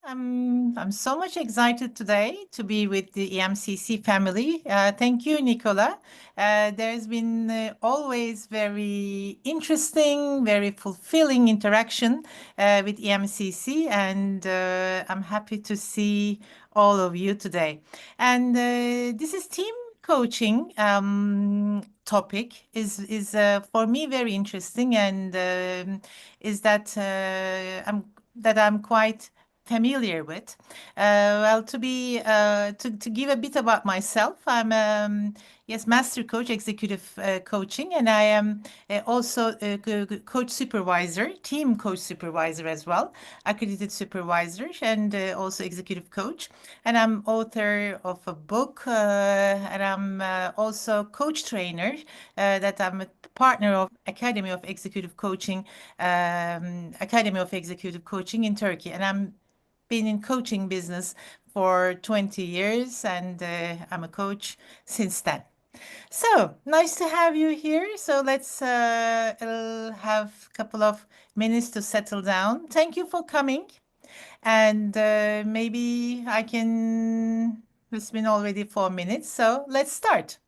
I'm so much excited today to be with the EMCC family. Thank you, Nicola. There's been always very interesting, very fulfilling interaction with EMCC, and I'm happy to see all of you today. And this is team coaching topic is for me very interesting, and is that I'm quite familiar with. Well, to give a bit about myself, I'm yes, master coach, executive coaching, and I am also a coach supervisor, team coach supervisor as well, accredited supervisor, and also executive coach. And I'm author of a book, and I'm also coach trainer. That I'm a partner of Academy of Executive Coaching in Turkey, and I'm been in coaching business for 20 years, and I'm a coach since then. So nice to have you here. So let's have a couple of minutes to settle down. Thank you for coming. And maybe I can, it's been already 4 minutes, so let's start.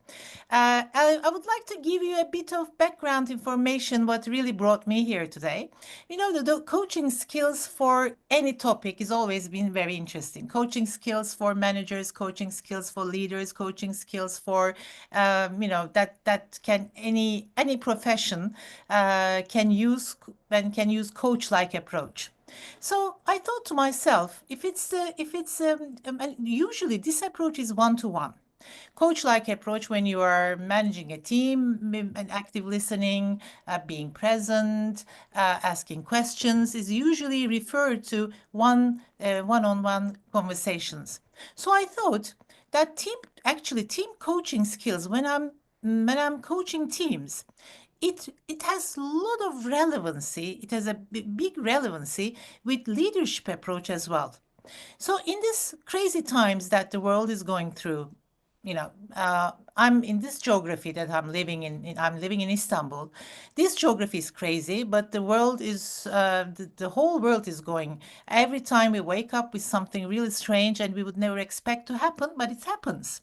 I would like to give you a bit of background information, what really brought me here today. You know, the coaching skills for any topic has always been very interesting. Coaching skills for managers, coaching skills for leaders, coaching skills for, that can any profession can use and can use coach-like approach. So I thought to myself, usually this approach is one-to-one. Coach-like approach when you are managing a team and active listening, being present, asking questions is usually referred to one-on-one conversations. So I thought that team coaching skills when I'm coaching teams, it has a lot of relevancy. It has a big relevancy with leadership approach as well. So in this crazy times that the world is going through, I'm in this geography that I'm living in. I'm living in Istanbul. This geography is crazy, but the world is the whole world is going. Every time we wake up with something really strange and we would never expect to happen, but it happens.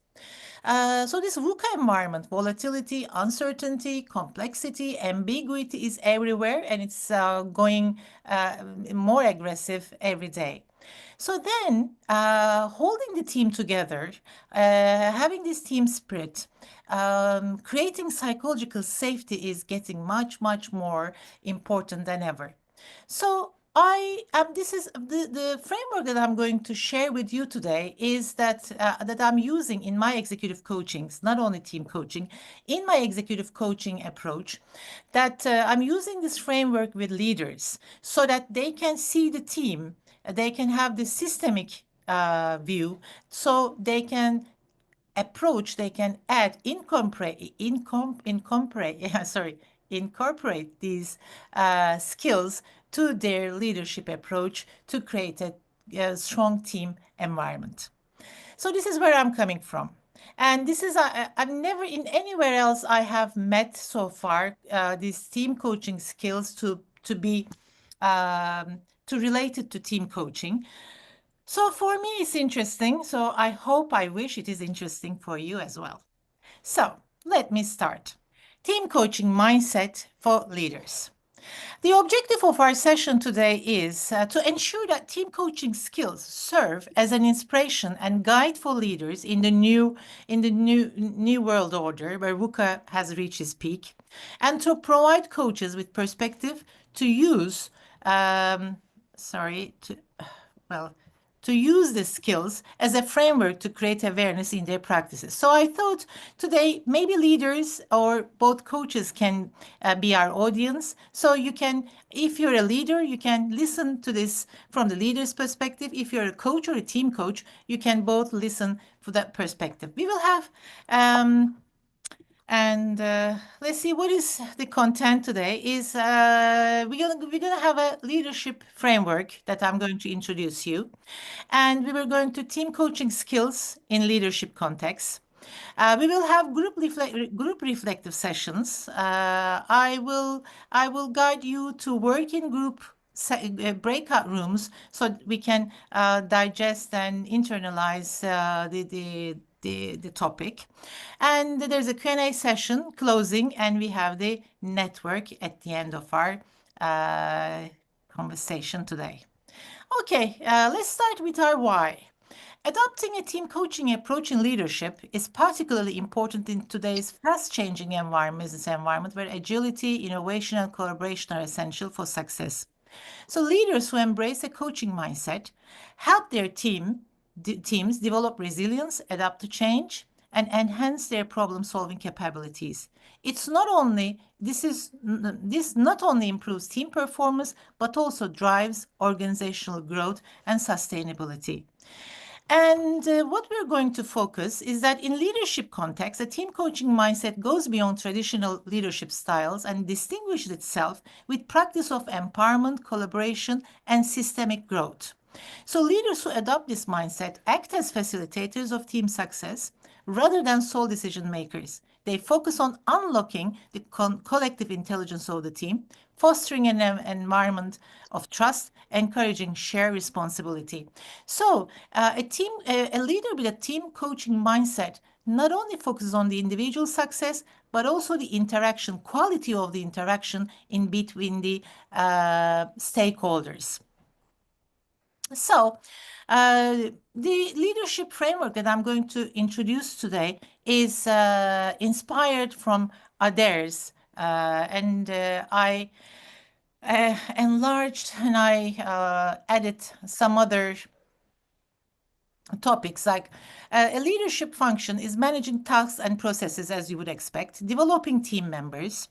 So this VUCA environment, volatility, uncertainty, complexity, ambiguity is everywhere, and it's going more aggressive every day. So then, holding the team together, having this team spirit, creating psychological safety is getting much, much more important than ever. So this is the framework that I'm going to share with you today is that I'm using in my executive coachings, not only team coaching, in my executive coaching approach, that I'm using this framework with leaders so that they can see the team, they can have the systemic view, so they can approach, they can add, incorporate these skills to their leadership approach to create a strong team environment. So this is where I'm coming from. And this is, I've never in anywhere else I have met so far these team coaching skills to be to relate it to team coaching. So for me, it's interesting. So I wish it is interesting for you as well. So let me start. Team coaching mindset for leaders. The objective of our session today is to ensure that team coaching skills serve as an inspiration and guide for leaders in the new world order where VUCA has reached its peak, and to provide coaches with perspective to use to use the skills as a framework to create awareness in their practices. So I thought today maybe leaders or both coaches can be our audience. So you can, if you're a leader, you can listen to this from the leader's perspective. If you're a coach or a team coach, you can both listen from that perspective. We will have let's see what is the content today. Is we're gonna have a leadership framework that I'm going to introduce you, and we were going to team coaching skills in leadership context. We will have group reflective sessions. I will guide you to work in group breakout rooms so we can digest and internalize the topic. And there's a Q&A session closing, and we have the network at the end of our conversation today. Okay, let's start with our why. Adopting a team coaching approach in leadership is particularly important in today's fast-changing business environment where agility, innovation, and collaboration are essential for success. So leaders who embrace a coaching mindset help their teams develop resilience, adapt to change, and enhance their problem-solving capabilities. This not only improves team performance, but also drives organizational growth and sustainability. And what we're going to focus is that in leadership context, a team coaching mindset goes beyond traditional leadership styles and distinguishes itself with practice of empowerment, collaboration, and systemic growth. So leaders who adopt this mindset act as facilitators of team success rather than sole decision makers. They focus on unlocking the collective intelligence of the team, fostering an environment of trust, encouraging shared responsibility. So a leader with a team coaching mindset not only focuses on the individual success, but also the interaction, quality of the interaction in between the stakeholders. So the leadership framework that I'm going to introduce today is inspired from others, and I enlarged and I added some other topics like a leadership function is managing tasks and processes as you would expect, developing team members,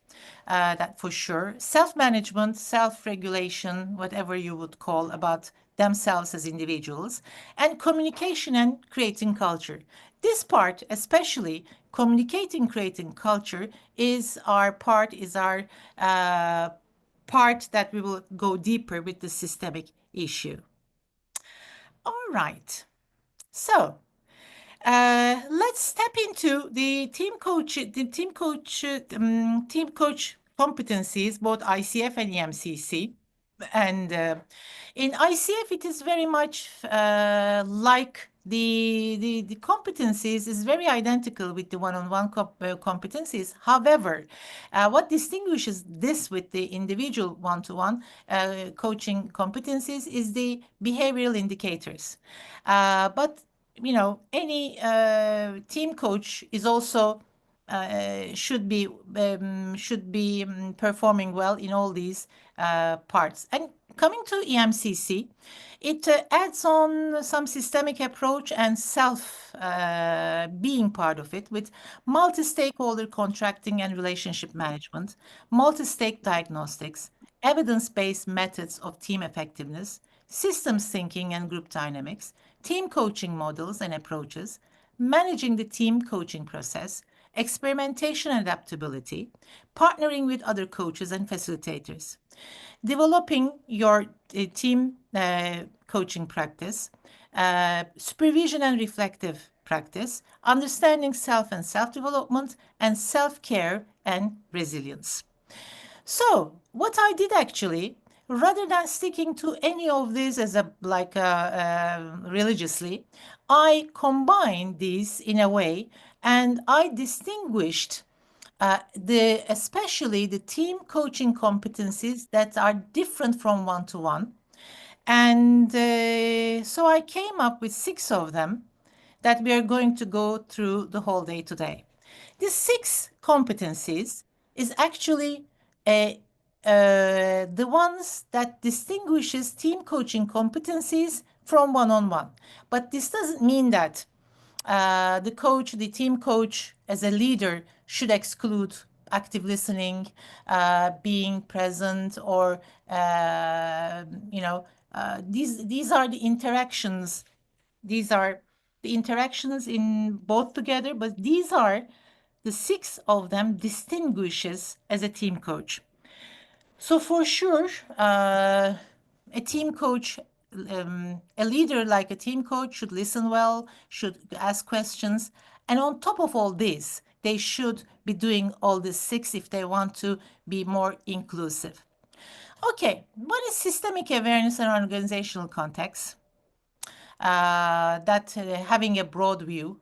that for sure, self-management, self-regulation, whatever you would call about themselves as individuals, and communication and creating culture. This part, especially communicating, creating culture, is our part that we will go deeper with the systemic issue. All right. So let's step into the team coach competencies, both ICF and EMCC. And in ICF, it is very much like the competencies is very identical with the one-on-one competencies. However, what distinguishes this with the individual one-to-one coaching competencies is the behavioral indicators. But any team coach is also should be performing well in all these parts. And coming to EMCC, it adds on some systemic approach and self being part of it with multi-stakeholder contracting and relationship management, multi-stake diagnostics, evidence-based methods of team effectiveness, systems thinking and group dynamics, team coaching models and approaches, managing the team coaching process, experimentation and adaptability, partnering with other coaches and facilitators, developing your team coaching practice, supervision and reflective practice, understanding self and self-development, and self-care and resilience. So what I did actually, rather than sticking to any of these as religiously, I combined these in a way, and I distinguished especially the team coaching competencies that are different from one-to-one. And so I came up with 6 of them that we are going to go through the whole day today. These 6 competencies is actually the ones that distinguishes team coaching competencies from one-on-one. But this doesn't mean that the team coach as a leader should exclude active listening, being present, or these are the interactions. These are the interactions in both together, but these are the 6 of them distinguishes as a team coach. So for sure, a team coach, a leader like a team coach should listen well, should ask questions. And on top of all this, they should be doing all the 6 if they want to be more inclusive. Okay, what is systemic awareness in organizational context? Having a broad view,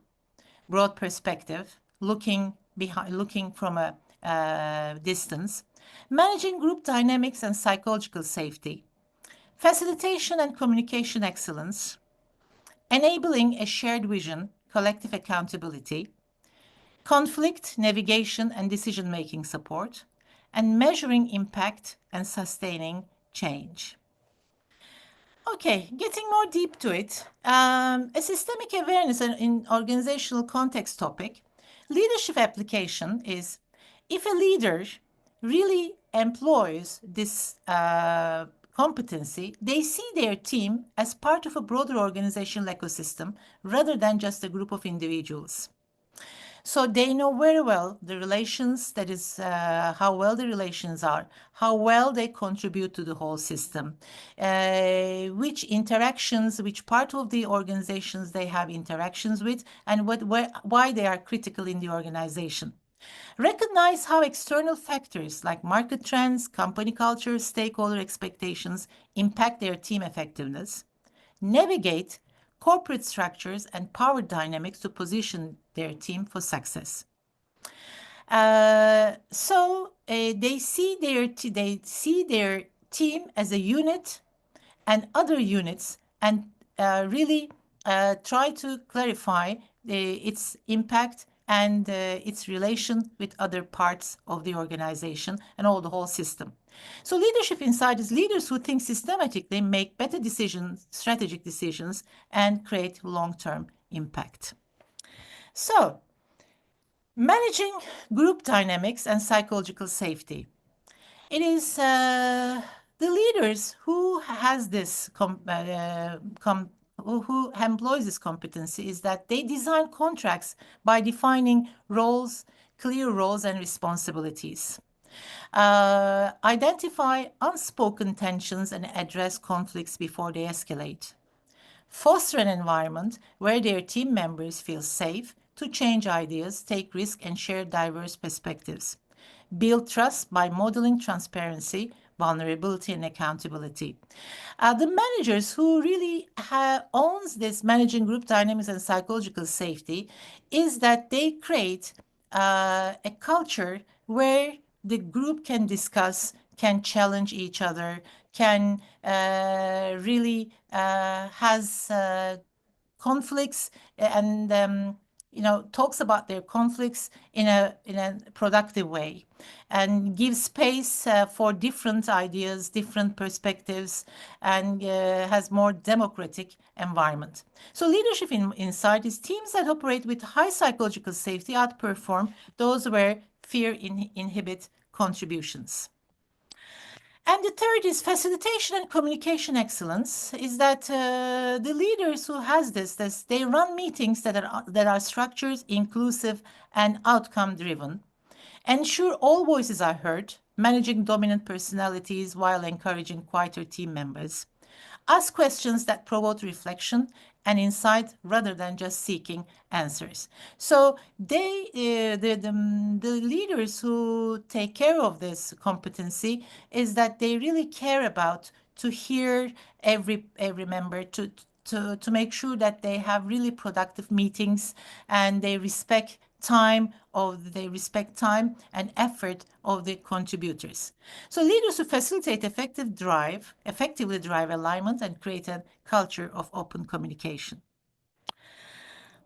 broad perspective, looking from a distance, managing group dynamics and psychological safety, facilitation and communication excellence, enabling a shared vision, collective accountability, conflict navigation and decision-making support, and measuring impact and sustaining change. Okay, getting more deep to it, a systemic awareness in organizational context topic, leadership application is if a leader really employs this competency, they see their team as part of a broader organizational ecosystem rather than just a group of individuals. So they know very well the relations, that is, how well the relations are, how well they contribute to the whole system, which interactions, which part of the organizations they have interactions with, and why they are critical in the organization. Recognize how external factors like market trends, company culture, stakeholder expectations impact their team effectiveness. Navigate corporate structures and power dynamics to position their team for success. They see their team as a unit and other units, and really try to clarify its impact and its relation with other parts of the organization and the whole system. So leadership insight is leaders who think systematically, make better decisions, strategic decisions, and create long-term impact. So, managing group dynamics and psychological safety. It is the leaders who has this who employs this competency is that they design contracts by defining roles, clear roles and responsibilities. Identify unspoken tensions and address conflicts before they escalate. Foster an environment where their team members feel safe to change ideas, take risks, and share diverse perspectives. Build trust by modeling transparency, vulnerability, and accountability. The managers who really owns this managing group dynamics and psychological safety is that they create a culture where the group can discuss, can challenge each other, can really has conflicts and talks about their conflicts in a productive way, and gives space for different ideas, different perspectives, and has more democratic environment. So leadership insight is teams that operate with high psychological safety outperform those where fear inhibit contributions. And the third is facilitation and communication excellence, is that the leaders who has this, they run meetings that are structured, inclusive, and outcome-driven. Ensure all voices are heard, managing dominant personalities while encouraging quieter team members. Ask questions that provoke reflection and insight rather than just seeking answers. So the leaders who take care of this competency is that they really care about to hear every member, to make sure that they have really productive meetings, and they respect time and effort of the contributors. So leaders who facilitate effectively drive alignment and create a culture of open communication.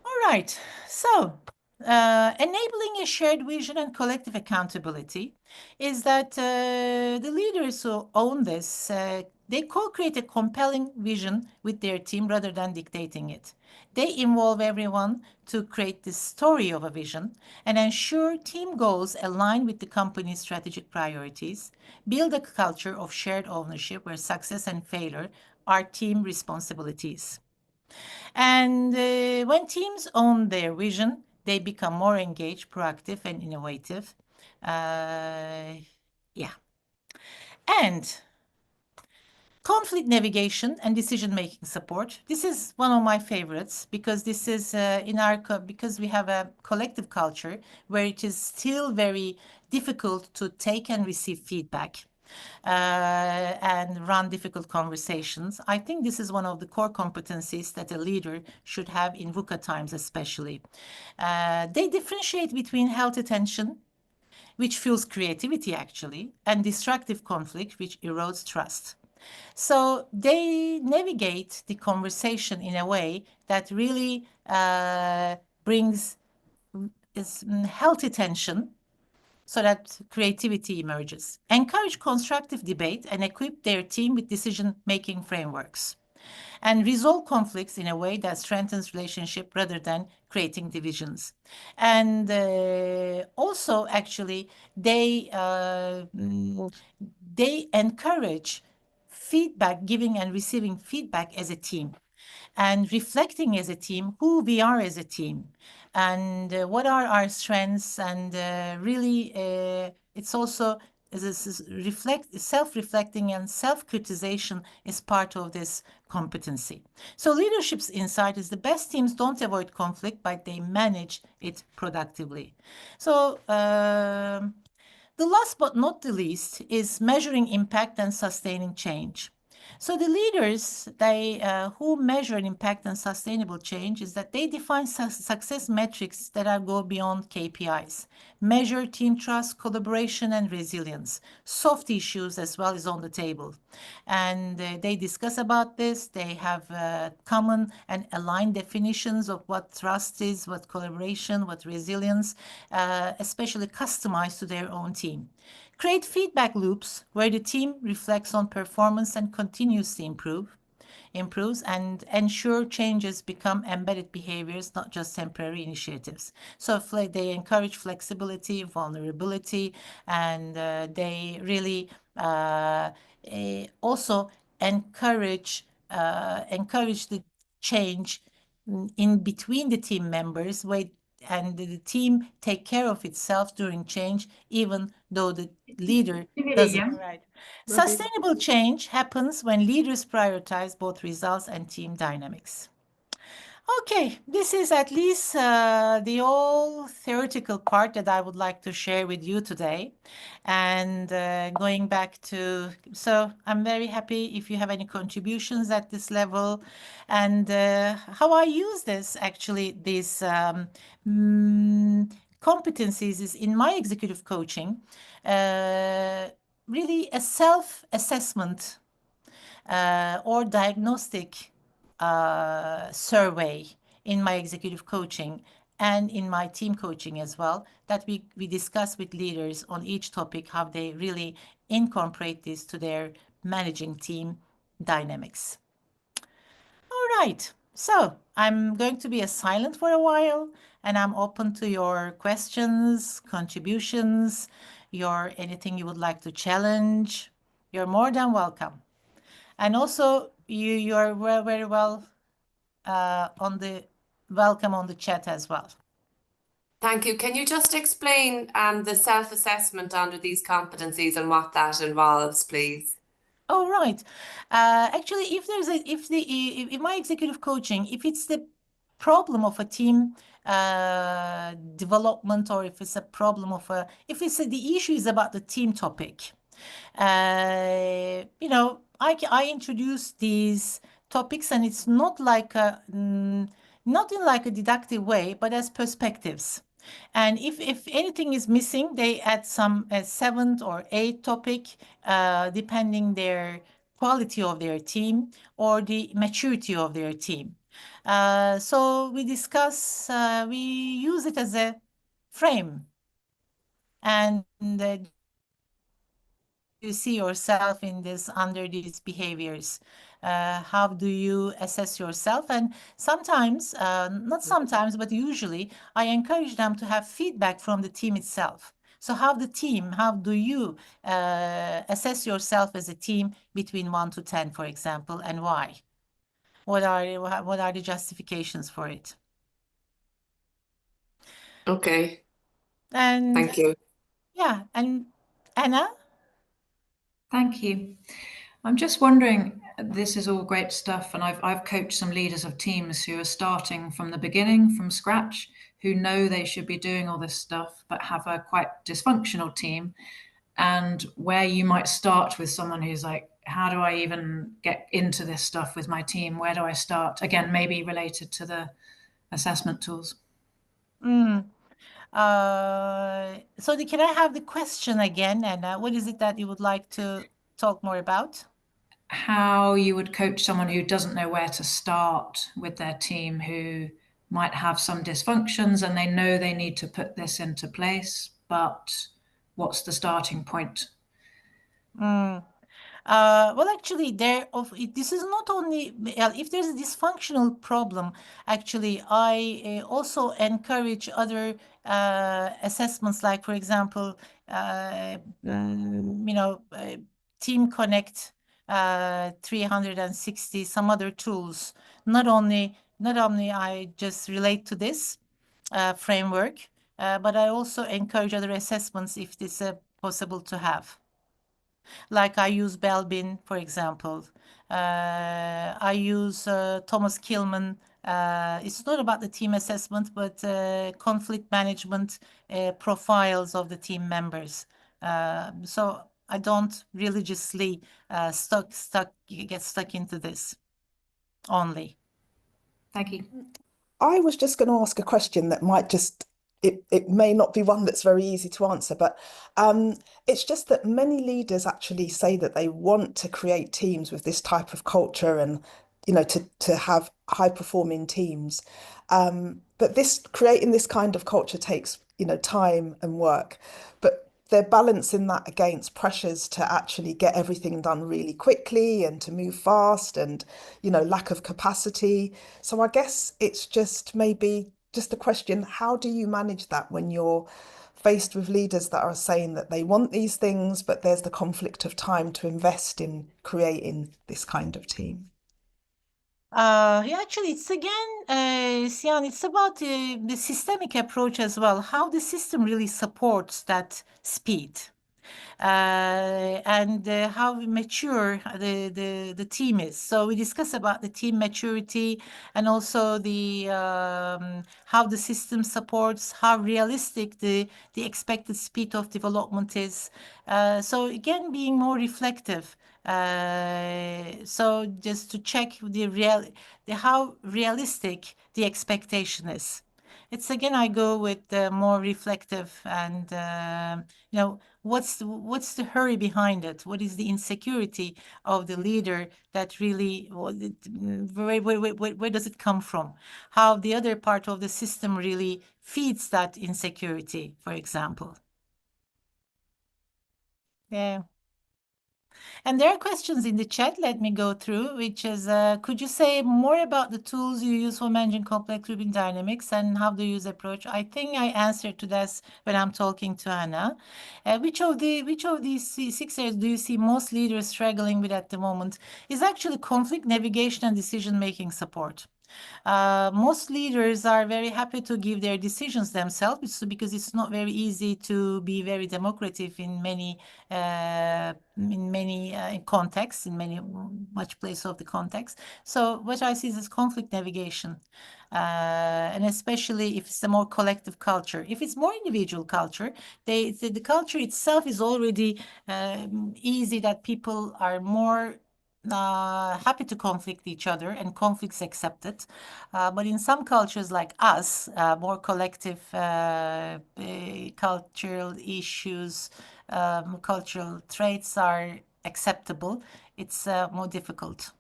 All right, so enabling a shared vision and collective accountability is that the leaders who own this, they co-create a compelling vision with their team rather than dictating it. They involve everyone to create the story of a vision and ensure team goals align with the company's strategic priorities, build a culture of shared ownership where success and failure are team responsibilities. And when teams own their vision, they become more engaged, proactive, and innovative. And conflict navigation and decision-making support. This is one of my favorites because this is because we have a collective culture where it is still very difficult to take and receive feedback. and run difficult conversations. I think this is one of the core competencies that a leader should have in VUCA times especially. They differentiate between healthy tension, which fuels creativity actually, and destructive conflict, which erodes trust. So they navigate the conversation in a way that really brings healthy tension so that creativity emerges. Encourage constructive debate and equip their team with decision-making frameworks. And resolve conflicts in a way that strengthens relationship rather than creating divisions. And also, actually, they encourage feedback, giving and receiving feedback as a team, and reflecting as a team who we are as a team, and what are our strengths, and really it's also self-reflecting and self-criticization is part of this competency. So leadership's insight is the best teams don't avoid conflict, but they manage it productively. So the last but not the least is measuring impact and sustaining change. So the leaders, who measure impact and sustainable change, is that they define success metrics that go beyond KPIs, measure team trust, collaboration, and resilience. Soft issues as well is on the table. And they discuss about this. They have common and aligned definitions of what trust is, what collaboration, what resilience, especially customized to their own team. Create feedback loops where the team reflects on performance and continuously improves, and ensure changes become embedded behaviors, not just temporary initiatives. So they encourage flexibility, vulnerability, and they really also encourage the change in between the team members, and the team take care of itself during change, even though the leader doesn't. Right. Sustainable change happens when leaders prioritize both results and team dynamics. Okay, this is at least the all theoretical part that I would like to share with you today. And going back to, so I'm very happy if you have any contributions at this level. And how I use this, actually, these competencies is in my executive coaching, really a self-assessment or diagnostic survey in my executive coaching and in my team coaching as well, that we discuss with leaders on each topic how they really incorporate this to their managing team dynamics. All right, so I'm going to be silent for a while, and I'm open to your questions, contributions, anything you would like to challenge. You're more than welcome. And also, you are very well welcome on the chat as well. Thank you. Can you just explain the self-assessment under these competencies and what that involves, please? Oh, right. Actually, if my executive coaching, if it's the problem of a team development, or if it's a problem of the issue is about the team topic, I introduce these topics, and it's not like not in like a deductive way, but as perspectives. And if anything is missing, they add some seventh or eighth topic, depending their quality of their team or the maturity of their team. So we discuss, we use it as a frame, and you see yourself in this, under these behaviors. How do you assess yourself? And sometimes, not sometimes, but usually, I encourage them to have feedback from the team itself. So how do you assess yourself as a team between 1 to 10, for example, and why? What are the justifications for it? Okay. And thank you. Yeah, and Anna? Thank you. I'm just wondering, this is all great stuff, and I've coached some leaders of teams who are starting from the beginning, from scratch, who know they should be doing all this stuff, but have a quite dysfunctional team. and where you might start with someone who's like, how do I even get into this stuff with my team? Where do I start? Again, maybe related to the assessment tools. So can I have the question again? And what is it that you would like to talk more about? How you would coach someone who doesn't know where to start with their team, who might have some dysfunctions and they know they need to put this into place, but what's the starting point? Well, actually, this is not only if there's a dysfunctional problem. Actually, I also encourage other assessments, like, for example, Team Connect 360, some other tools. Not only I just relate to this framework, but I also encourage other assessments if this is possible to have. Like I use Belbin, for example. I use Thomas Kilman. It's not about the team assessment, but conflict management profiles of the team members. So I don't religiously get stuck into this only. Thank you. I was just going to ask a question that might just, it may not be one that's very easy to answer, but it's just that many leaders actually say that they want to create teams with this type of culture and, to have high performing teams. But creating this kind of culture takes, time and work. But they're balancing that against pressures to actually get everything done really quickly and to move fast and, lack of capacity. So I guess it's just maybe just a question, how do you manage that when you're faced with leaders that are saying that they want these things, but there's the conflict of time to invest in creating this kind of team? Yeah, actually, it's again, Sian, it's about the systemic approach as well, how the system really supports that speed. And how mature the team is. So we discuss about the team maturity and also the how the system supports, how realistic the expected speed of development is. So again, being more reflective. So just to check how realistic the expectation is. It's again, I go with the more reflective and what's the hurry behind it? What is the insecurity of the leader that really, where does it come from? How the other part of the system really feeds that insecurity, for example. Yeah. And there are questions in the chat, let me go through, which is, could you say more about the tools you use for managing complex grouping dynamics and how do you use approach? I think I answered to this when I'm talking to Anna. Which of these 6 areas do you see most leaders struggling with at the moment? Is actually conflict navigation and decision-making support. Most leaders are very happy to give their decisions themselves because it's not very easy to be very democratic in many contexts, much place of the context. So what I see is conflict navigation. And especially if it's a more collective culture. If it's more individual culture, the culture itself is already easy that people are more happy to conflict each other and conflicts accepted. But in some cultures like us, more collective cultural issues, cultural traits are acceptable. It's more difficult.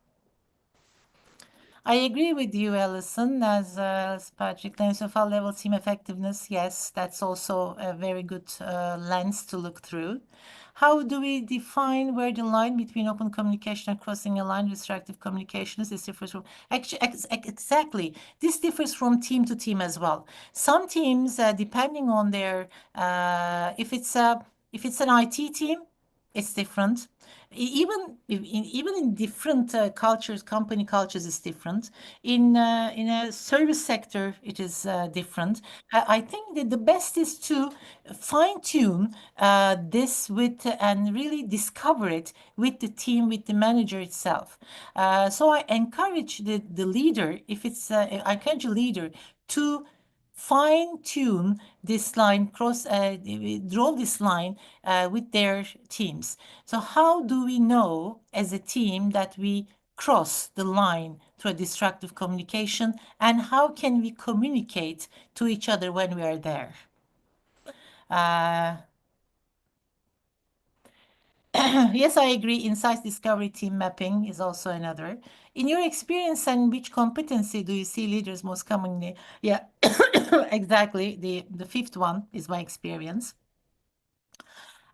I agree with you, Alison, as Patrick. Level team effectiveness, yes, that's also a very good lens to look through. How do we define where the line between open communication and crossing a line, restrictive communication is? This differs from exactly. This differs from team to team as well. Some teams, depending on their, if it's an IT team, it's different. Even in different cultures, company cultures is different. In a service sector, it is different. I think that the best is to fine tune this and really discover it with the team, with the manager itself. So I encourage the leader, if it's I encourage a leader to fine-tune this line, draw this line with their teams. So how do we know as a team that we cross the line through a destructive communication, and how can we communicate to each other when we are there? Yes, I agree. Insights discovery, team mapping is also another. In your experience, and which competency do you see leaders most commonly? Yeah, exactly. The fifth one is my experience.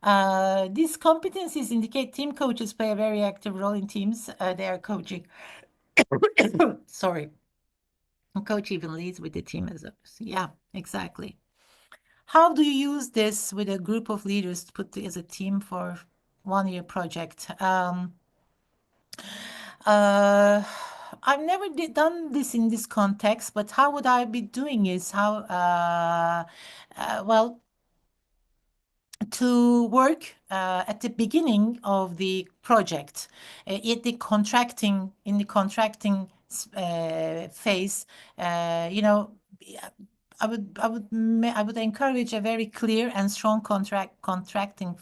These competencies indicate team coaches play a very active role in teams they are coaching. Sorry. A coach even leads with the team as a, yeah, exactly. How do you use this with a group of leaders to put as a team for one-year project? I've never done this in this context, but how would I be doing is how, well, to work at the beginning of the project, in the contracting phase, you know, I would encourage a very clear and strong contracting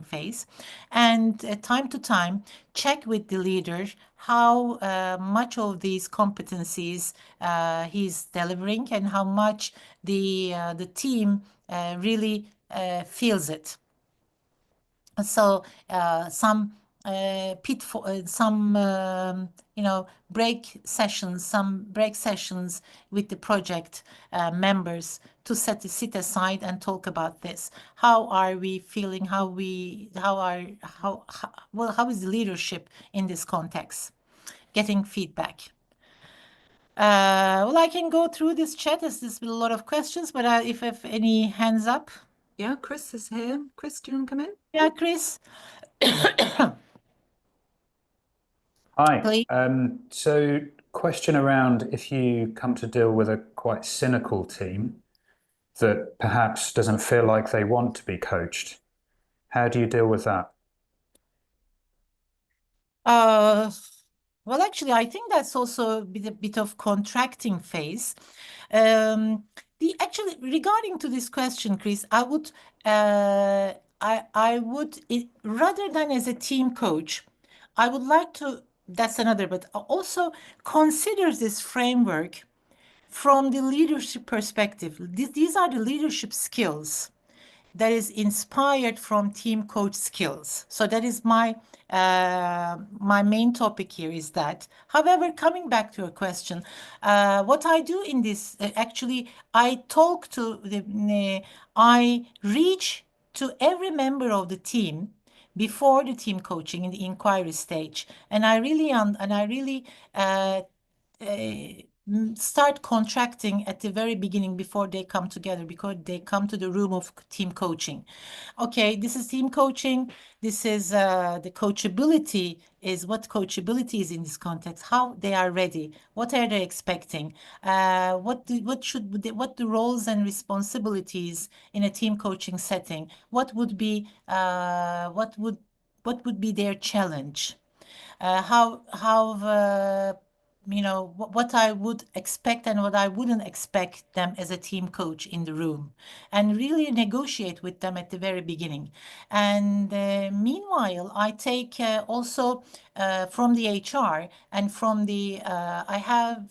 phase, and time to time check with the leader how much of these competencies he's delivering and how much the team really feels it. So some you know, break sessions with the project members to sit aside and talk about this. How are we feeling? How is the leadership in this context? Getting feedback. Well, I can go through this chat. There's a lot of questions, but if I have any hands up. Yeah, Chris is here. Chris, do you want to come in? Yeah, Chris. Hi. Please. So question around if you come to deal with a quite cynical team that perhaps doesn't feel like they want to be coached, how do you deal with that? Well, actually, I think that's also a bit of contracting phase. Actually, regarding to this question, Chris, I would rather than as a team coach, I would like to, that's another, but also consider this framework from the leadership perspective. These are the leadership skills that is inspired from team coach skills. So that is my my main topic here is that. However, coming back to your question, what I do in this, actually, I talk to I reach to every member of the team before the team coaching in the inquiry stage, and I really start contracting at the very beginning before they come together, because they come to the room of team coaching. Okay, this is team coaching. This is the coachability is what coachability is in this context, how they are ready, what are they expecting, what the roles and responsibilities in a team coaching setting, what would be their challenge, you know, what I would expect and what I wouldn't expect them as a team coach in the room, and really negotiate with them at the very beginning. And meanwhile, I take also from the HR and from the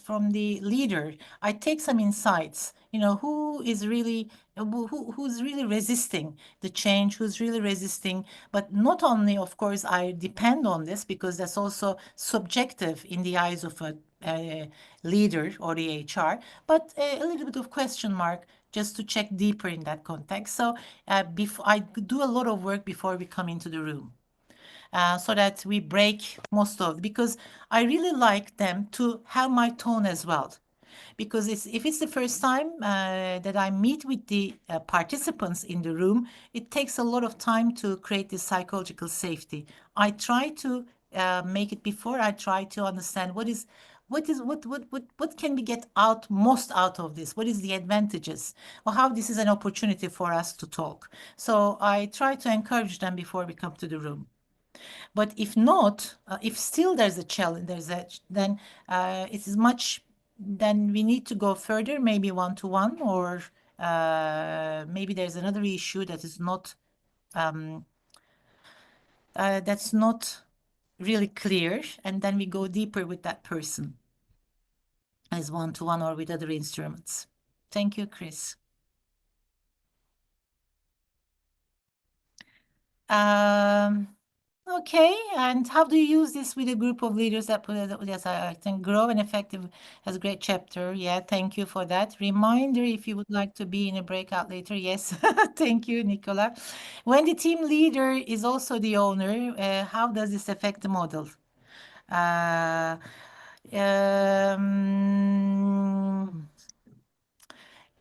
from the leader, I take some insights. You know, who's really resisting the change, who's really resisting. But not only, of course, I depend on this, because that's also subjective in the eyes of a leader or the HR, but a little bit of question mark just to check deeper in that context. So before I do a lot of work before we come into the room. So that we break most of, because I really like them to have my tone as well. Because if it's the first time that I meet with the participants in the room, it takes a lot of time to create this psychological safety. I try to make it before. I try to understand what can we get most out of this? What is the advantages? Or how this is an opportunity for us to talk. So I try to encourage them before we come to the room. But if not, if still there's a challenge, then it is much then we need to go further, maybe one-to-one, or maybe there's another issue that is not that's not really clear, and then we go deeper with that person as one-to-one or with other instruments. Thank you, Chris. Okay, and how do you use this with a group of leaders that yes, I think Grow and Effective has a great chapter. Yeah, thank you for that. Reminder, if you would like to be in a breakout later. Yes, thank you, Nicola. When the team leader is also the owner, how does this affect the model?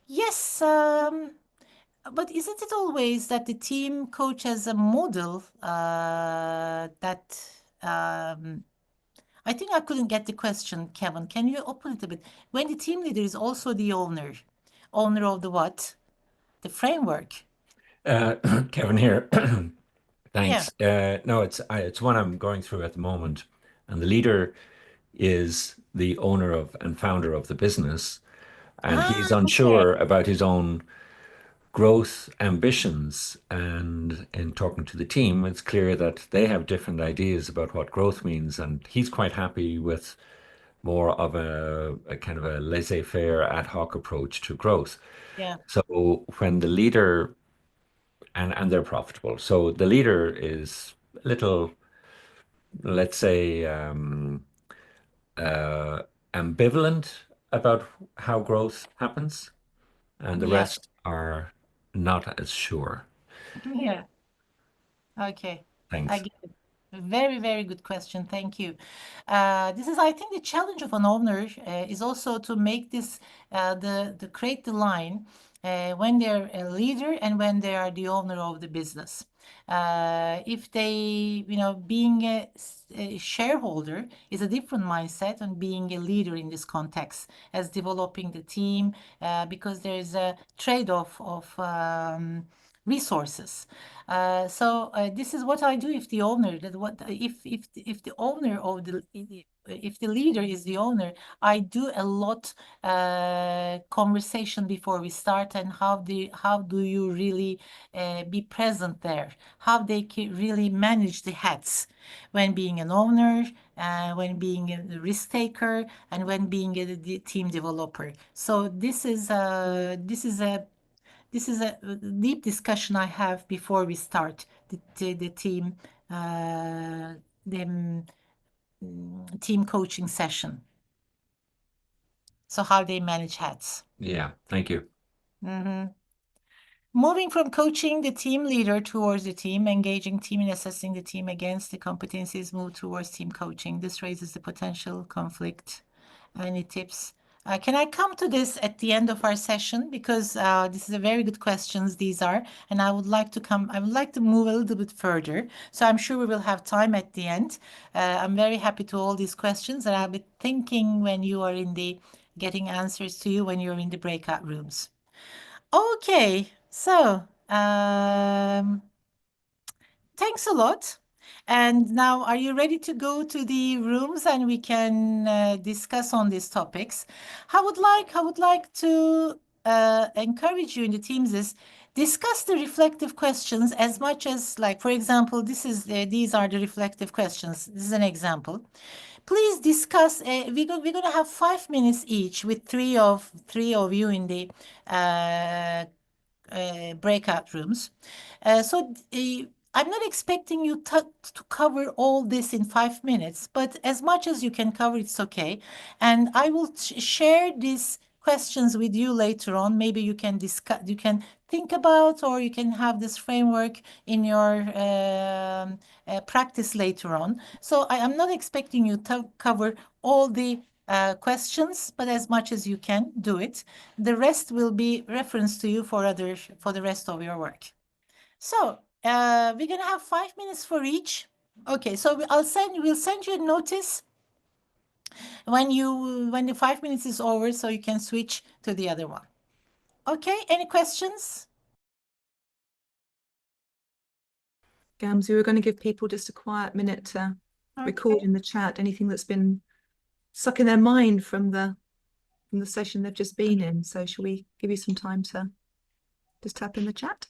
Yes, but isn't it always that the team coach has a model that I think I couldn't get the question, Kevin. Can you open it a bit? When the team leader is also the owner of the what? The framework. Kevin here. Thanks. No, it's one I'm going through at the moment, and the leader is the owner of and founder of the business, and he's unsure about his own growth ambitions. And in talking to the team, it's clear that they have different ideas about what growth means, and he's quite happy with more of a kind of a laissez-faire ad hoc approach to growth. Yeah. So when the leader, and they're profitable, so the leader is a little, let's say, ambivalent about how growth happens, and the rest are not as sure. Yeah. Okay. Thanks. I get it. Very, very good question. Thank you. This is, I think, the challenge of an owner is also to make this create the line when they're a leader and when they are the owner of the business. If they, being a shareholder is a different mindset than being a leader in this context, as developing the team, because there is a trade-off of resources. So this is what I do if the owner if the owner of the if the leader is the owner, I do a lot conversation before we start, and how do you really be present there, how they can really manage the hats when being an owner, when being a risk taker, and when being a team developer. So this is a deep discussion I have before we start the team team coaching session. So how they manage hats. Yeah, thank you. Moving from coaching the team leader towards the team, engaging team and assessing the team against the competencies, move towards team coaching. This raises the potential conflict. Any tips? Can I come to this at the end of our session? Because this is a very good questions, these are, and I would like to move a little bit further. So I'm sure we will have time at the end. I'm very happy to all these questions, and I'll be thinking when you are getting answers to you when you're in the breakout rooms. Okay, so thanks a lot. And now, are you ready to go to the rooms and we can discuss on these topics? I would like to encourage you in the teams is discuss the reflective questions as much as, like, for example, these are the reflective questions. This is an example. Please discuss. We're going to have 5 minutes each with three of you in the breakout rooms. So I'm not expecting you to cover all this in 5 minutes, but as much as you can cover, it's okay. And I will share these questions with you later on. Maybe you can discuss, you can think about, or you can have this framework in your practice later on. So I am not expecting you to cover all the questions, but as much as you can do it. The rest will be reference to you for the rest of your work. So we're gonna have 5 minutes for each. Okay, so we'll send you a notice when the 5 minutes is over, so you can switch to the other one. Okay, any questions? Gamze, we're going to give people just a quiet minute to record in the chat anything that's been stuck in their mind from the from the session they've just been in. So shall we give you some time to just type in the chat?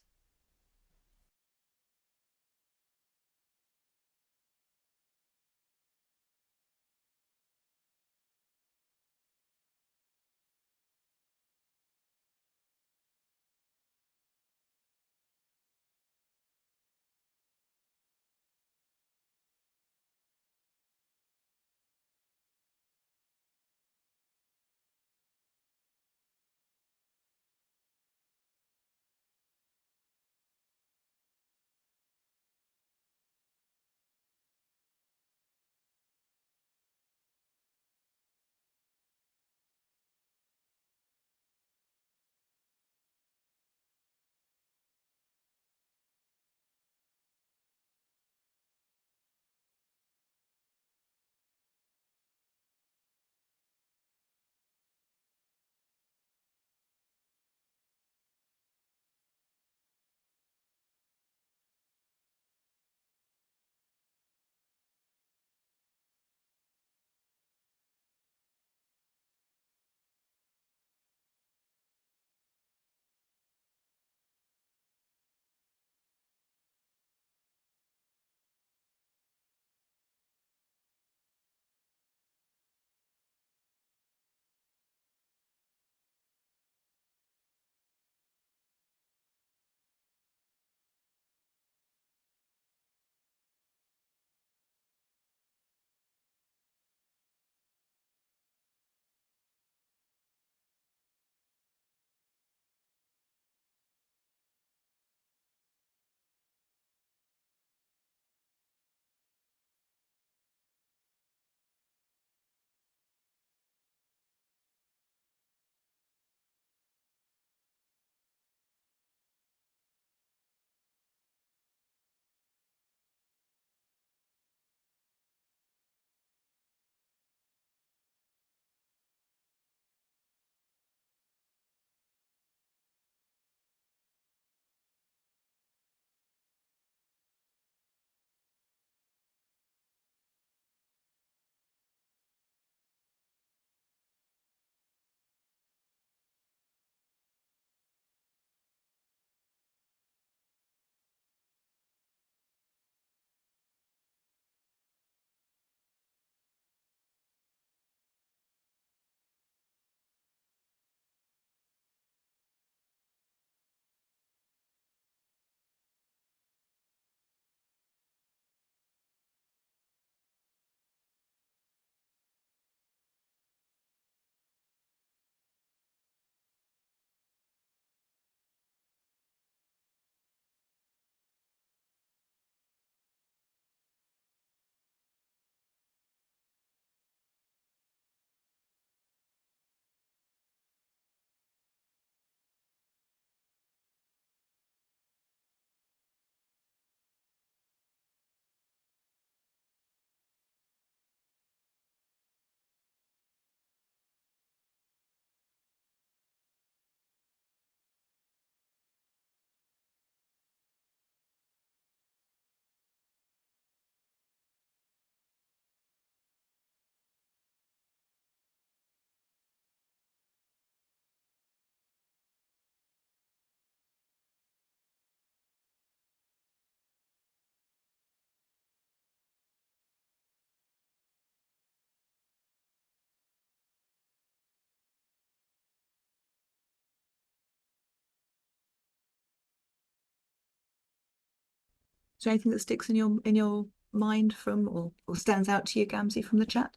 Is there anything that sticks in your mind from or stands out to you, Gamze, from the chat?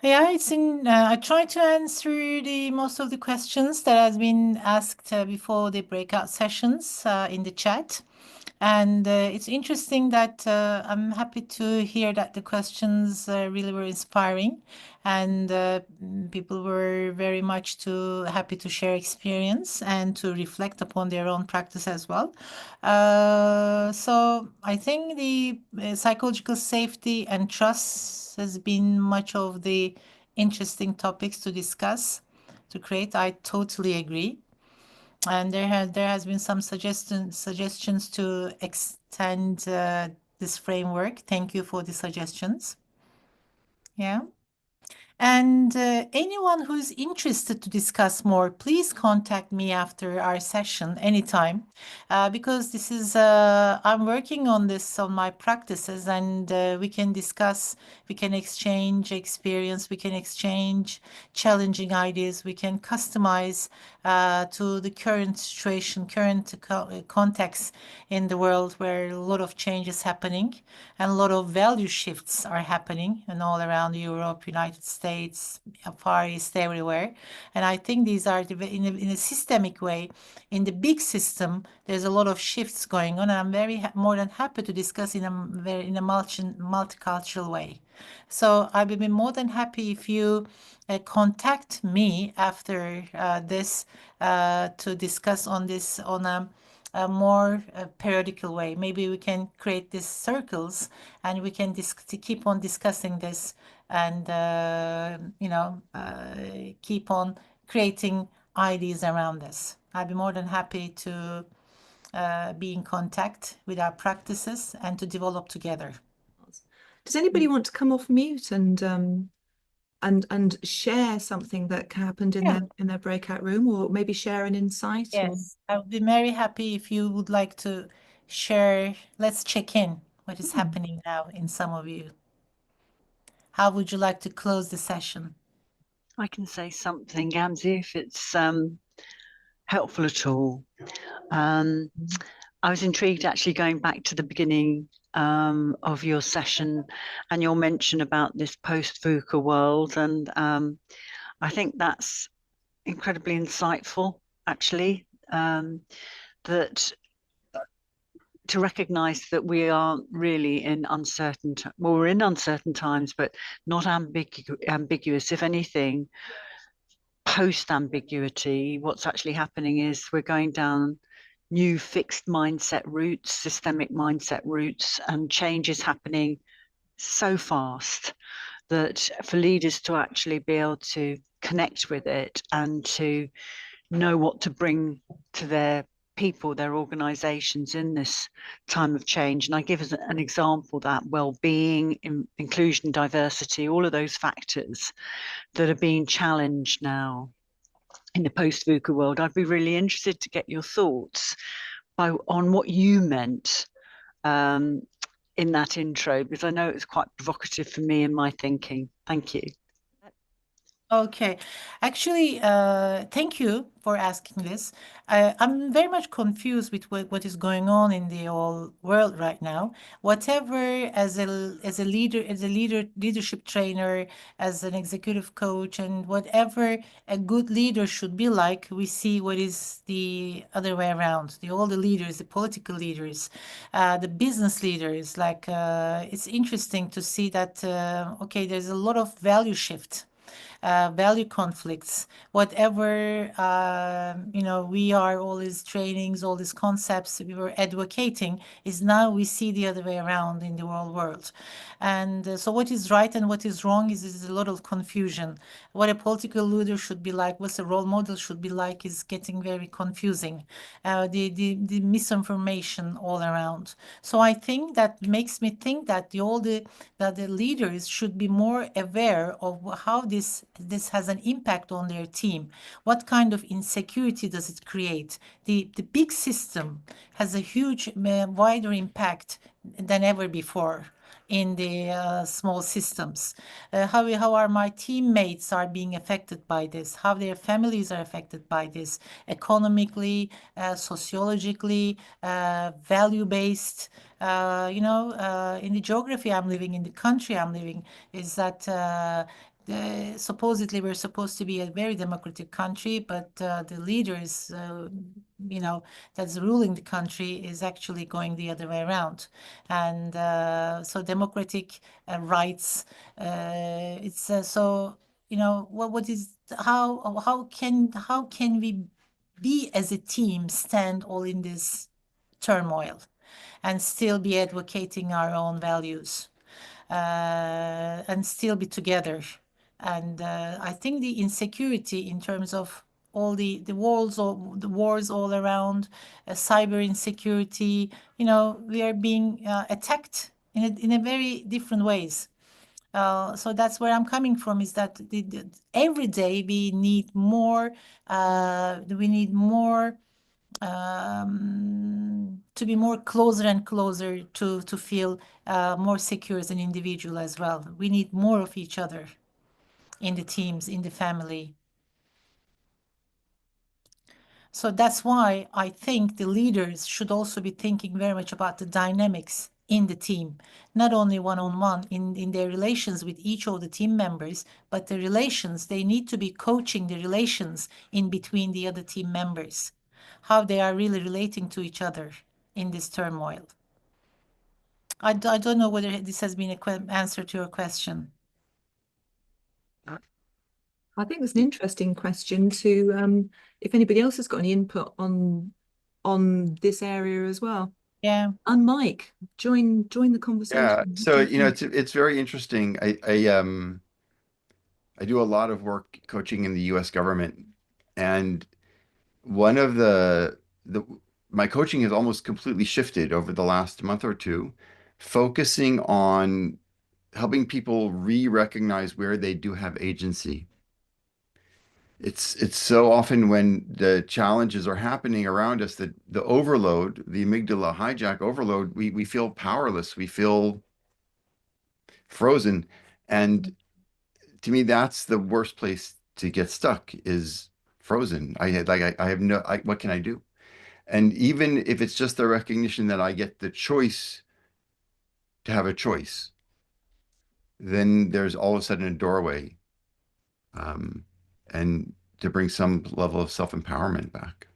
Yeah, I tried to answer most of the questions that has been asked before the breakout sessions in the chat. And it's interesting that I'm happy to hear that the questions really were inspiring, and people were very much happy to share experience and to reflect upon their own practice as well. So I think the psychological safety and trust has been much of the interesting topics to discuss, to create. I totally agree. And there has been some suggestions to extend this framework. Thank you for the suggestions. Yeah. And anyone who's interested to discuss more, please contact me after our session anytime, because this is, I'm working on this on my practices, and we can discuss, we can exchange experience, we can exchange challenging ideas, we can customize to the current situation, current context in the world where a lot of change is happening and a lot of value shifts are happening and all around Europe, United States, Far East, everywhere. And I think these are in a systemic way, in the big system, there's a lot of shifts going on. And I'm very more than happy to discuss in a multicultural way. So I will be more than happy if you contact me after this to discuss on this on a more periodical way. Maybe we can create these circles and we can keep on discussing this and, keep on creating ideas around this. I'd be more than happy to be in contact with our practices and to develop together. Does anybody want to come off mute and share something that happened in their breakout room, or maybe share an insight? Yes, I would be very happy if you would like to share. Let's check in what is happening now in some of you. How would you like to close the session? I can say something, Gamze, if it's helpful at all. I was intrigued actually going back to the beginning of your session and your mention about this post-VUCA world. And I think that's incredibly insightful, actually, that to recognize that we are really in uncertain, well, we're in uncertain times, but not ambiguous. If anything, post-ambiguity, what's actually happening is we're going down new fixed mindset routes, systemic mindset routes, and change is happening so fast that for leaders to actually be able to connect with it and to know what to bring to their people, their organizations in this time of change. And I give as an example that well-being, inclusion, diversity, all of those factors that are being challenged now in the post-VUCA world. I'd be really interested to get your thoughts on what you meant in that intro, because I know it was quite provocative for me in my thinking. Thank you. Okay, actually, thank you for asking this. I'm very much confused with what is going on in the whole world right now. Whatever, as a leadership trainer, as an executive coach, and whatever a good leader should be like, we see what is the other way around. All the leaders, the political leaders, the business leaders. Like, it's interesting to see that. Okay, there's a lot of value shift. Value conflicts, whatever, we are, all these trainings, all these concepts we were advocating is now we see the other way around in the whole world. And so what is right and what is wrong is a lot of confusion. What a political leader should be like, what a role model should be like is getting very confusing. The misinformation all around. So I think that makes me think that the leaders should be more aware of how this has an impact on their team. What kind of insecurity does it create? The big system has a huge, wider impact than ever before in the small systems. How are my teammates are being affected by this? How their families are affected by this? Economically, sociologically, value-based. In the geography I'm living, in the country I'm living, is that supposedly we're supposed to be a very democratic country, but the leaders, that's ruling the country is actually going the other way around. And so democratic rights, it's so, what is, how can we be as a team stand all in this turmoil and still be advocating our own values and still be together? And I think the insecurity in terms of all the wars all around, cyber insecurity, we are being attacked in a very different ways. So that's where I'm coming from, is that every day we need more, to be more closer and closer to feel more secure as an individual as well. We need more of each other in the teams, in the family. So that's why I think the leaders should also be thinking very much about the dynamics in the team, not only one-on-one in their relations with each of the team members, but the relations, they need to be coaching the relations in between the other team members, how they are really relating to each other in this turmoil. I don't know whether this has been an answer to your question. I think it's an interesting question to if anybody else has got any input on this area as well. Yeah. And Mike, join the conversation. Yeah, so it's very interesting. I do a lot of work coaching in the US government, and one of my coaching has almost completely shifted over the last month or two, focusing on helping people re-recognize where they do have agency. It's so often when the challenges are happening around us that the overload, the amygdala hijack overload, we feel powerless, we feel frozen. And to me, that's the worst place to get stuck, is frozen. I have what can I do? And even if it's just the recognition that I get the choice to have a choice, then there's all of a sudden a doorway. And to bring some level of self-empowerment back.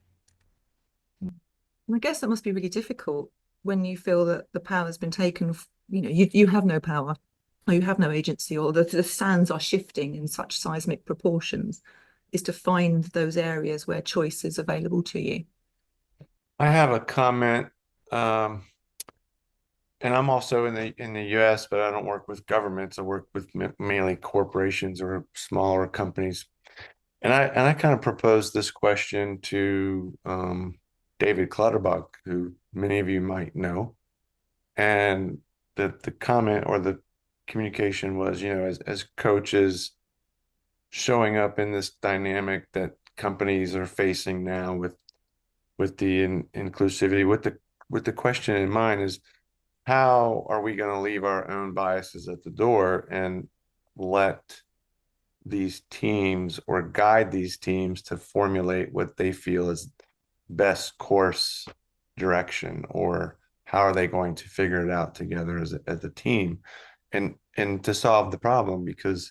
I guess that must be really difficult when you feel that the power has been taken, you have no power, or you have no agency, or the sands are shifting in such seismic proportions, is to find those areas where choice is available to you. I have a comment, and I'm also in the US, but I don't work with governments. I work with mainly corporations or smaller companies. And I kind of proposed this question to David Clutterbuck, who many of you might know. And the comment or the communication was, as coaches showing up in this dynamic that companies are facing now with the inclusivity, with the question in mind is, how are we going to leave our own biases at the door and let these teams, or guide these teams to formulate what they feel is best course direction, or how are they going to figure it out together as a team, and to solve the problem, because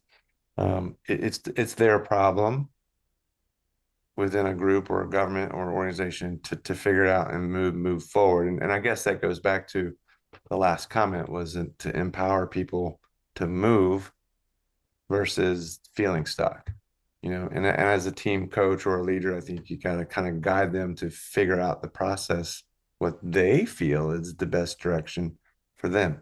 it's their problem within a group or a government or organization to figure it out and move forward. And I guess that goes back to the last comment, was to empower people to move versus feeling stuck, and as a team coach or a leader, I think you got to kind of guide them to figure out the process, what they feel is the best direction for them.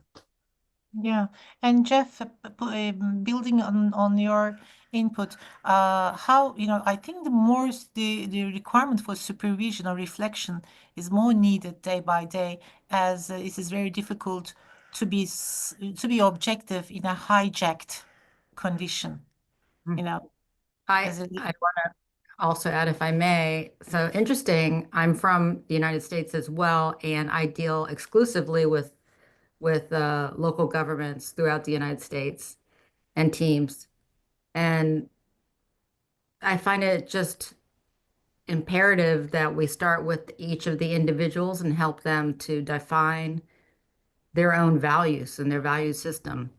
Yeah, and Jeff, building on your input, how, I think the requirement for supervision or reflection is more needed day by day, as it is very difficult to be objective in a hijacked condition, I as a want to also add, if I may. So interesting, I'm from the United States as well, and I deal exclusively with local governments throughout the United States and teams. And I find it just imperative that we start with each of the individuals and help them to define their own values and their value system,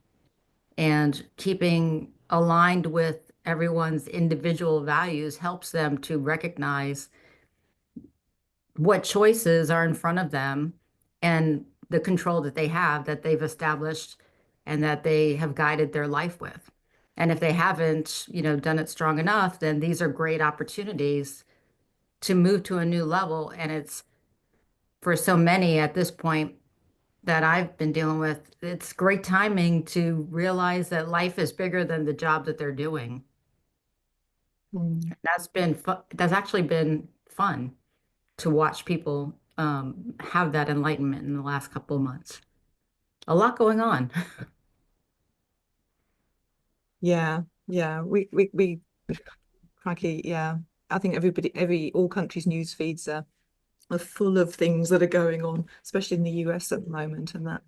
and keeping aligned with everyone's individual values helps them to recognize what choices are in front of them and the control that they have, that they've established and that they have guided their life with. And if they haven't, done it strong enough, then these are great opportunities to move to a new level. And it's, for so many at this point that I've been dealing with, it's great timing to realize that life is bigger than the job that they're doing. That's been that's actually been fun to watch people have that enlightenment in the last couple of months. A lot going on. Yeah, we crikey, yeah. I think all countries' news feeds are full of things that are going on, especially in the US at the moment, and that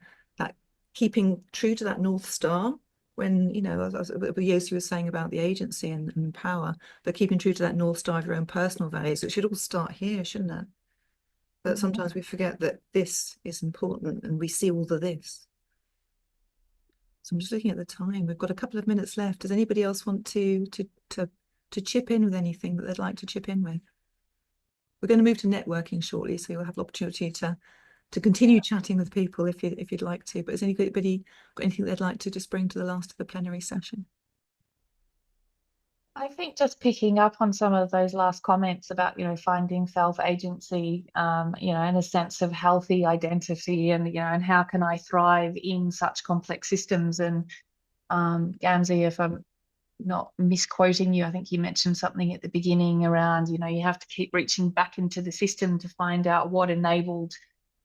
keeping true to that North Star when, you know, as Yossi was saying about the agency and power, but keeping true to that North Star of your own personal values. It should all start here, shouldn't it? But sometimes we forget that this is important, and we see all of this. So I'm just looking at the time. We've got a couple of minutes left. Does anybody else want to chip in with anything that they'd like to chip in with? We're going to move to networking shortly, so you'll have the opportunity to continue chatting with people if you'd like to. But has anybody got anything they'd like to just bring to the last of the plenary session? I think just picking up on some of those last comments about, you know, finding self-agency, you know, and a sense of healthy identity, and, you know, and how can I thrive in such complex systems? And Gamze, if I'm not misquoting you, I think you mentioned something at the beginning around, you know, you have to keep reaching back into the system to find out what enabled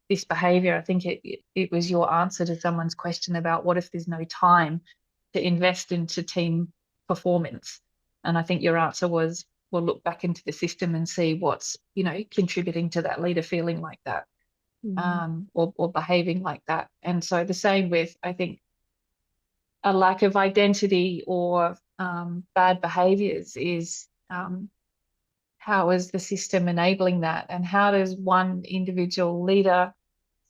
this behavior. I think it was your answer to someone's question about what if there's no time to invest into team performance. And I think your answer was, well, look back into the system and see what's, you know, contributing to that leader feeling like that, or behaving like that. And so the same with, I think, a lack of identity or bad behaviors is how is the system enabling that? And how does one individual leader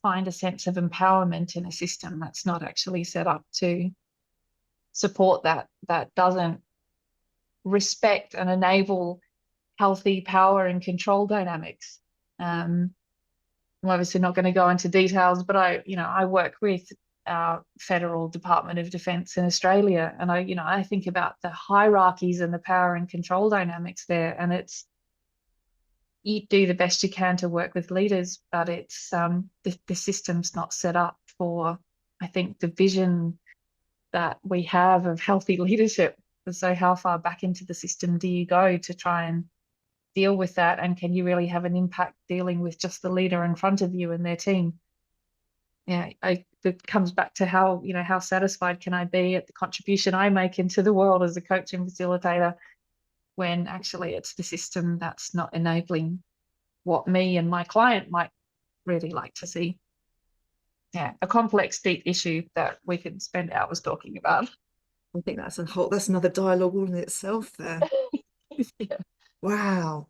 find a sense of empowerment in a system that's not actually set up to support that doesn't respect and enable healthy power and control dynamics? I'm obviously not going to go into details, but I work with our Federal Department of Defence in Australia, and I think about the hierarchies and the power and control dynamics there, and it's, you do the best you can to work with leaders, but it's the system's not set up for, I think, the vision that we have of healthy leadership. So how far back into the system do you go to try and deal with that? And can you really have an impact dealing with just the leader in front of you and their team? Yeah, it comes back to how, you know, how satisfied can I be at the contribution I make into the world as a coach and facilitator, when actually it's the system that's not enabling what me and my client might really like to see. Yeah, a complex, deep issue that we could spend hours talking about. I think that's another dialogue all in itself there. Yeah. Wow.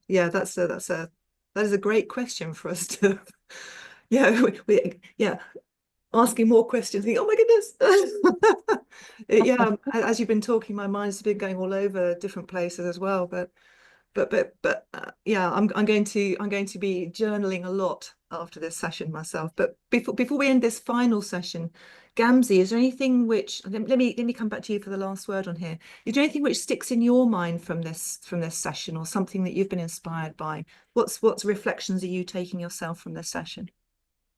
Yeah, that is a great question for us to asking more questions, thinking, oh my goodness. Yeah, as you've been talking, my mind's been going all over different places as well, but yeah, I'm going to be journaling a lot after this session myself. But before we end this final session, Gamze, is there anything which, let me come back to you for the last word on here. Is there anything which sticks in your mind from this session, or something that you've been inspired by? What's reflections are you taking yourself from this session?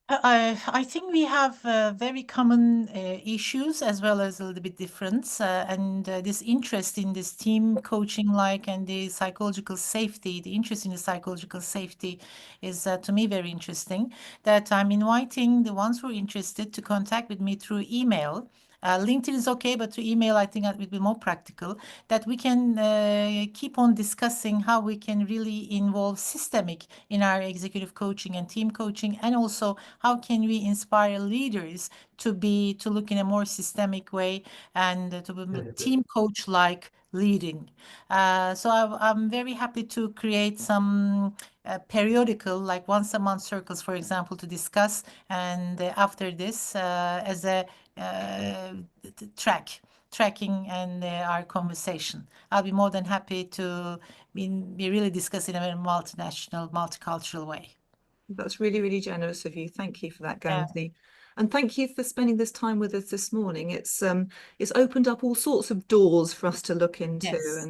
I think we have very common issues, as well as a little bit difference, and this interest in this team coaching, and the psychological safety, the interest in the psychological safety is to me very interesting. That I'm inviting the ones who are interested to contact with me through email. LinkedIn is okay, but through email, I think that would be more practical, that we can keep on discussing how we can really involve systemic in our executive coaching and team coaching, and also how can we inspire leaders to look in a more systemic way and to be team coach like leading. So I'm very happy to create some periodical, like once a month circles, for example, to discuss, and after this as a tracking and our conversation. I'll be more than happy to be really discussing in a very multinational, multicultural way. That's really, really generous of you. Thank you for that, Gamze. Yeah. And thank you for spending this time with us this morning. It's opened up all sorts of doors for us to look into. Yes.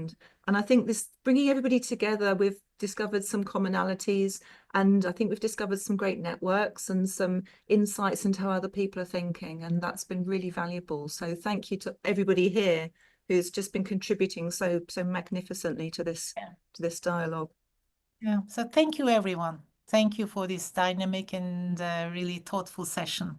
And I think this, bringing everybody together, we've discovered some commonalities, and I think we've discovered some great networks and some insights into how other people are thinking, and that's been really valuable. So thank you to everybody here who's just been contributing so magnificently to this dialogue. Yeah. So thank you, everyone. Thank you for this dynamic and really thoughtful session.